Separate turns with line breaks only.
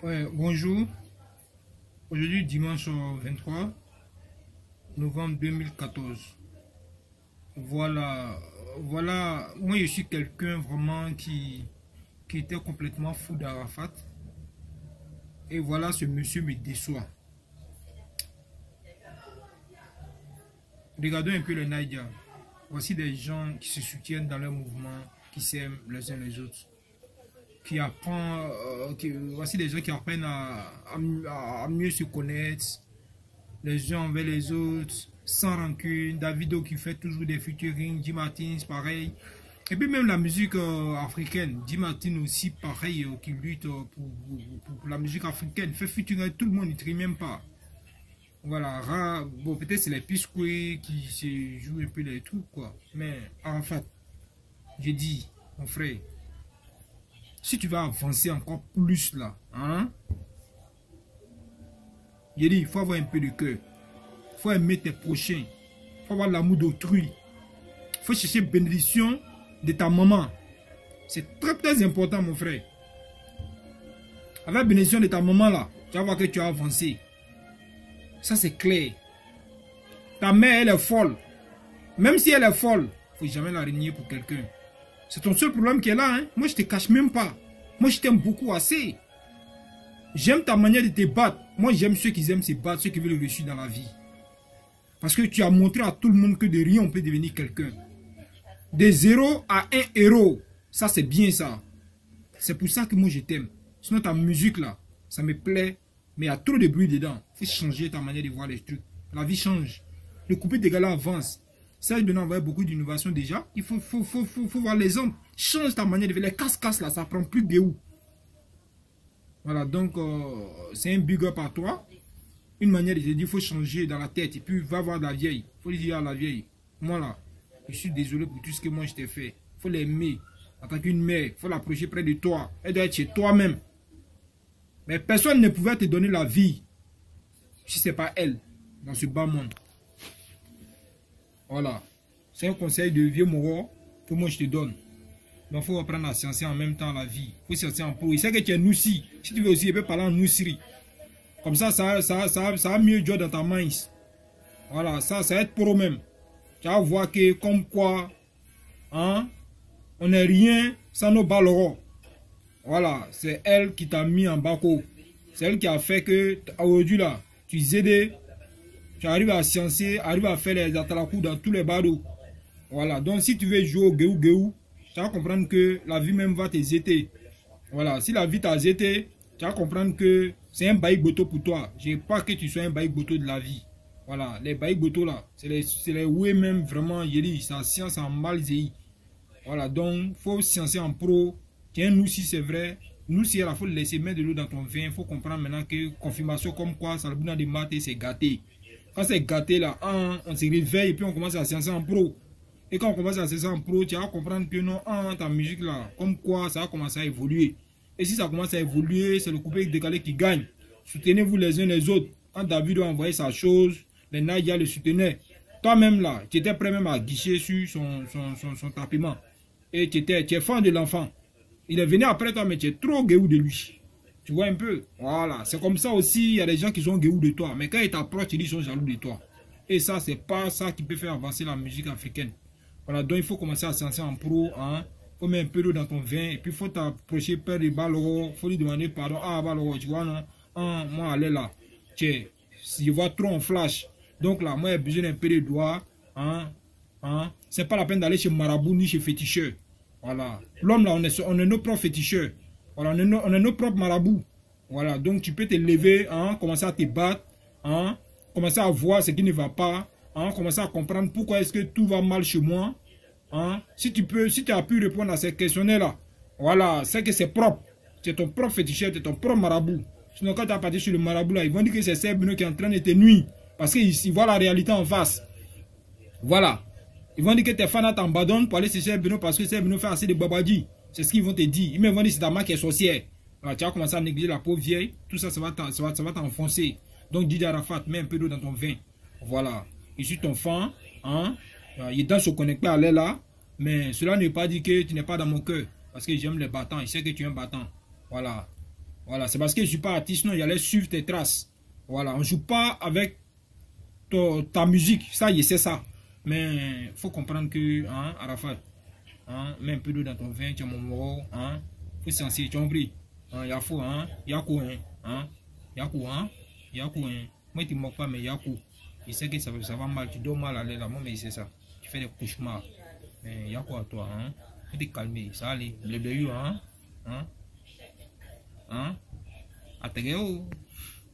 Ouais, bonjour. Aujourd'hui, dimanche 23 novembre 2014. Voilà, voilà. Moi, je suis quelqu'un vraiment qui était complètement fou d'Arafat. Et voilà, ce monsieur me déçoit. Regardons un peu le Naïdia. Voici des gens qui se soutiennent dans leur mouvement, qui s'aiment les uns les autres. Voici des gens qui apprennent à mieux se connaître, les uns envers les autres, sans rancune. Davido qui fait toujours des featuring, Jim Martin pareil. Et puis même la musique africaine, Jim Martin aussi pareil, qui lutte pour la musique africaine, fait featuring tout le monde, il ne trie même pas. Voilà, bon peut-être c'est les Pisquet qui se jouent un peu les trucs quoi. Mais Arafat, j'ai dit, mon frère, si tu vas avancer encore plus là, hein, j'ai dit, il faut avoir un peu de cœur. Il faut aimer tes prochains. Il faut avoir l'amour d'autrui. Il faut chercher bénédiction de ta maman. C'est très très important mon frère. Avec la bénédiction de ta maman là, tu vas voir que tu as avancé. Ça c'est clair. Ta mère elle est folle. Même si elle est folle, il ne faut jamais la renier pour quelqu'un. C'est ton seul problème qui est là. Hein? Moi je te cache même pas. Moi je t'aime beaucoup assez. J'aime ta manière de te battre. Moi j'aime ceux qui aiment se battre, ceux qui veulent réussir dans la vie. Parce que tu as montré à tout le monde que de rien on peut devenir quelqu'un. De 0 à 1 héros. Ça c'est bien ça. C'est pour ça que moi je t'aime. Sinon ta musique là, ça me plaît. Mais il y a trop de bruit dedans. Il faut changer ta manière de voir les trucs. La vie change. Le coupé des gars avance. Ça, il donne envoyer beaucoup d'innovation déjà. Il faut voir les hommes. Change ta manière de voir. Les casse-casse là, ça prend plus de où. Voilà, donc c'est un big up à toi. Une manière de te dire, il faut changer dans la tête. Et puis va voir la vieille. Il faut lui dire à la vieille, moi là, je suis désolé pour tout ce que moi je t'ai fait. Il faut l'aimer. En tant qu'une mère, il faut l'approcher près de toi. Elle doit être chez toi-même. Mais personne ne pouvait te donner la vie si ce n'est pas elle, dans ce bas monde. Voilà. C'est un conseil de vieux moro que moi je te donne. Donc il faut apprendre à sciencer en même temps la vie. Il faut sciencer en pro. Il sait que tu es noussi. Si tu veux aussi, il peut parler en noussiri. Comme ça a mieux jouer dans ta main. Voilà, ça va être pro même. Tu vas voir que comme quoi, hein, on n'est rien sans nos ballons. Voilà, c'est elle qui t'a mis en bas-côte. C'est elle qui a fait que aujourd'hui là, tu aides, tu arrives à sciencer, arrives à faire les atalakou dans tous les barreaux. Voilà, donc si tu veux jouer au guéou, tu vas comprendre que la vie même va te zéter. Voilà, si la vie t'a zété, tu vas comprendre que c'est un baïk boto pour toi. Je ne veux pas que tu sois un baïk boto de la vie. Voilà, les baïk boto là, c'est les ouais même vraiment, yéli, c'est en science en mal zéi. Voilà, donc il faut sciencer en pro. Tiens, nous si c'est vrai, nous si il faut laisser mettre de l'eau dans ton vin, il faut comprendre maintenant que confirmation comme quoi, ça le bout de maths c'est gâté. Quand c'est gâté là, on se réveille et puis on commence à sciencer en pro. Et quand on commence à sciencer en pro, tu vas comprendre que non, ta musique là, comme quoi ça va commencer à évoluer. Et si ça commence à évoluer, c'est le coupé décalé qui gagne. Soutenez-vous les uns les autres. Quand David a envoyé sa chose, les Naïdia le soutenaient. Toi-même là, tu étais prêt même à guicher sur son tapiment. Et tu es fan de l'enfant. Il est venu après toi, mais tu es trop guéou de lui. Tu vois un peu? Voilà. C'est comme ça aussi, il y a des gens qui sont guéou de toi. Mais quand ils t'approchent, ils sont jaloux de toi. Et ça, c'est pas ça qui peut faire avancer la musique africaine. Voilà. Donc, il faut commencer à se lancer en pro. Hein. Il faut mettre un peu d'eau dans ton vin. Et puis, il faut t'approcher près de Baloro. Il faut lui demander pardon. Ah, Baloro, tu vois, non? Ah, moi, elle est là. Tiens, je vois trop en flash. Donc, là, moi, j'ai besoin d'un peu de doigts. Hein. Hein. C'est pas la peine d'aller chez Marabout ni chez féticheur. Voilà. L'homme là, on est nos propres féticheurs. Voilà, on est nos propres marabouts. Voilà, donc tu peux te lever, hein, commencer à te battre, hein, commencer à voir ce qui ne va pas, hein, commencer à comprendre pourquoi est-ce que tout va mal chez moi. Hein. Si tu as pu répondre à ces questionnaires là, voilà, c'est que c'est propre. C'est ton propre féticheur, c'est ton propre marabout. Sinon, quand tu as parti sur le marabout là, ils vont dire que c'est Serbino qui est en train de te nuire. Parce qu'ils voient la réalité en face. Voilà. Ils vont dire que tes fans t'abandonnent pour aller chez Serbino parce que Serbino fait assez de babadji. C'est ce qu'ils vont te dire. Ils me vont dire que c'est ta main qui est sorcière. Alors, tu vas commencer à négliger la pauvre vieille. Tout ça, ça va t'enfoncer. Donc, Didier Arafat, mets un peu d'eau dans ton vin. Voilà. Je suis ton fan. Hein? Il est dans se connecter à l'aile là. Mais cela ne veut pas dire que tu n'es pas dans mon cœur. Parce que j'aime les battants. Je sais que tu es un battant. Voilà. Voilà, c'est parce que je ne suis pas artiste, non, j'allais suivre tes traces. Voilà, on ne joue pas avec ta musique, ça, je sais ça. Mais il faut comprendre que, hein, Arafat, hein, mets un peu d'eau dans ton vin, tu as mon moro, hein, faut sensibiliser, tu as compris? Hein, Yafo, hein, Yakou, hein, Yakou, hein, Yakou, hein. Moi, tu ne moques pas, mais Yakou. Je sais que ça va mal, tu dors mal à l'air là, moi, mais c'est ça. Tu fais des cauchemars. Mais Yakou à toi, hein, faut te calmer, ça allait. Le hein, hein, hein, à